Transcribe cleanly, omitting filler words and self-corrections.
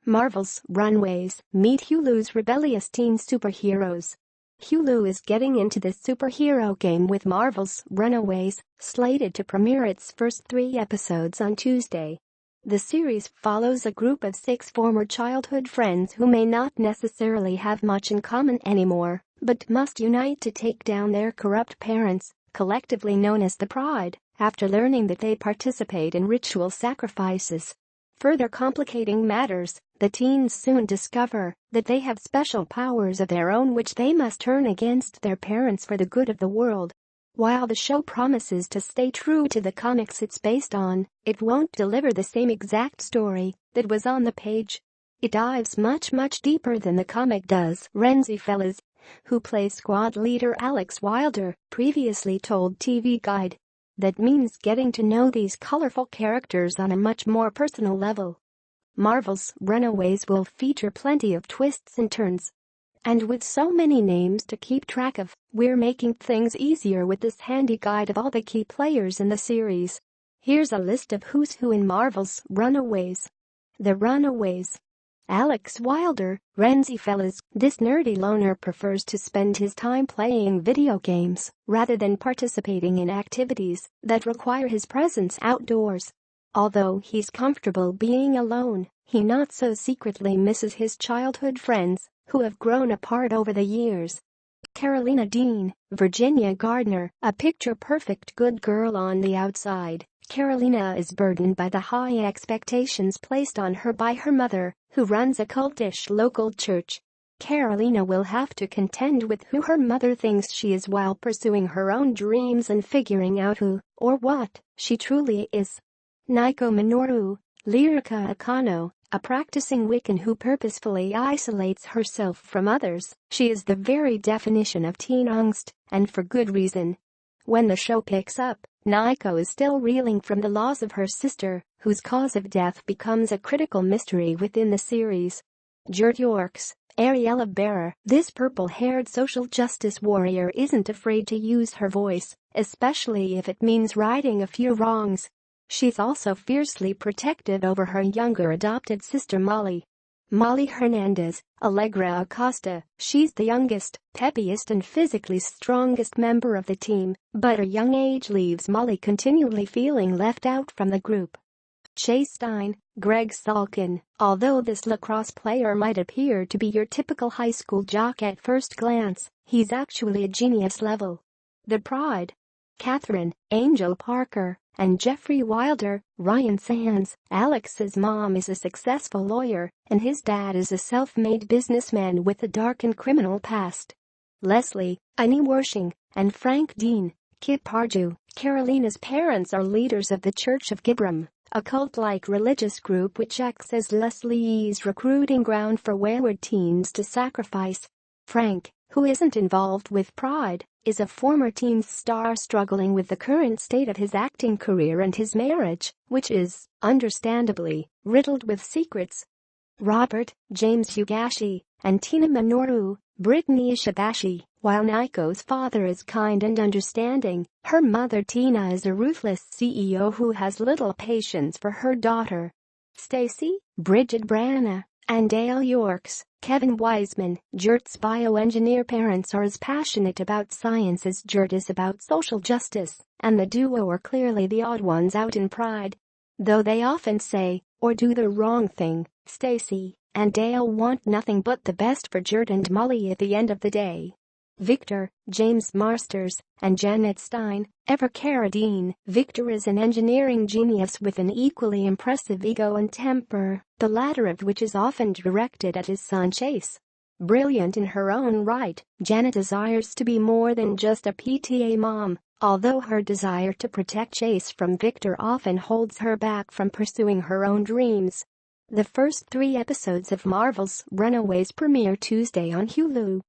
Marvel's Runways meet Hulu's Rebellious teen superheroes. Hulu is getting into the superhero game with Marvel's Runaways, slated to premiere its first 3 episodes on Tuesday. The series follows a group of 6 former childhood friends who may not necessarily have much in common anymore, but must unite to take down their corrupt parents, collectively known as the Pride, after learning that they participate in ritual sacrifices. Further complicating matters, the teens soon discover that they have special powers of their own which they must turn against their parents for the good of the world. While the show promises to stay true to the comics it's based on, it won't deliver the same exact story that was on the page. It dives much deeper than the comic does. Rhenzy Feliz, who plays squad leader Alex Wilder, previously told TV Guide. That means getting to know these colorful characters on a much more personal level. Marvel's Runaways will feature plenty of twists and turns. And with so many names to keep track of, we're making things easier with this handy guide of all the key players in the series. Here's a list of who's who in Marvel's Runaways. The Runaways. Alex Wilder, Rhenzy Feliz. This nerdy loner prefers to spend his time playing video games rather than participating in activities that require his presence outdoors. Although he's comfortable being alone, he not so secretly misses his childhood friends who have grown apart over the years. Carolina Dean, Virginia Gardner, a picture-perfect good girl on the outside. Carolina is burdened by the high expectations placed on her by her mother, who runs a cultish local church. Carolina will have to contend with who her mother thinks she is while pursuing her own dreams and figuring out who, or what, she truly is. Naiko Minoru, Lyrica Akano, a practicing Wiccan who purposefully isolates herself from others. She is the very definition of teen angst, and for good reason. When the show picks up, Naiko is still reeling from the loss of her sister, whose cause of death becomes a critical mystery within the series. Jurt Yorks, Ariella Bearer. This purple-haired social justice warrior isn't afraid to use her voice, especially if it means righting a few wrongs. She's also fiercely protective over her younger adopted sister Molly. Molly Hernandez, Allegra Acosta. She's the youngest, peppiest and physically strongest member of the team, but her young age leaves Molly continually feeling left out from the group. Chase Stein, Greg Salkin. Although this lacrosse player might appear to be your typical high school jock at first glance, he's actually a genius level. The Pride. Catherine, Angel Parker, and Jeffrey Wilder. Ryan Sands. Alex's mom is a successful lawyer, and his dad is a self-made businessman with a dark and criminal past. Leslie, Annie Wershing, and Frank Dean. Kip Pardew. Carolina's parents are leaders of the Church of Gibram, a cult-like religious group which acts as Leslie's recruiting ground for wayward teens to sacrifice. Frank, who isn't involved with Pride, is a former teen star struggling with the current state of his acting career and his marriage, which is, understandably, riddled with secrets. Robert, James Hugashi, and Tina Minoru. Brittany Ishibashi. While Naiko's father is kind and understanding, her mother Tina is a ruthless CEO who has little patience for her daughter. Stacy, Bridget Branna, and Dale Yorks. Kevin Wiseman. Jurt's bioengineer parents are as passionate about science as Jurt is about social justice, and the duo are clearly the odd ones out in Pride. Though they often say, or do the wrong thing, Stacy and Dale want nothing but the best for Jurt and Molly at the end of the day. Victor, James Marsters, and Janet Stein. Eva Carradine. Victor is an engineering genius with an equally impressive ego and temper, the latter of which is often directed at his son Chase. Brilliant in her own right, Janet desires to be more than just a PTA mom, although her desire to protect Chase from Victor often holds her back from pursuing her own dreams. The first 3 episodes of Marvel's Runaways premiere Tuesday on Hulu.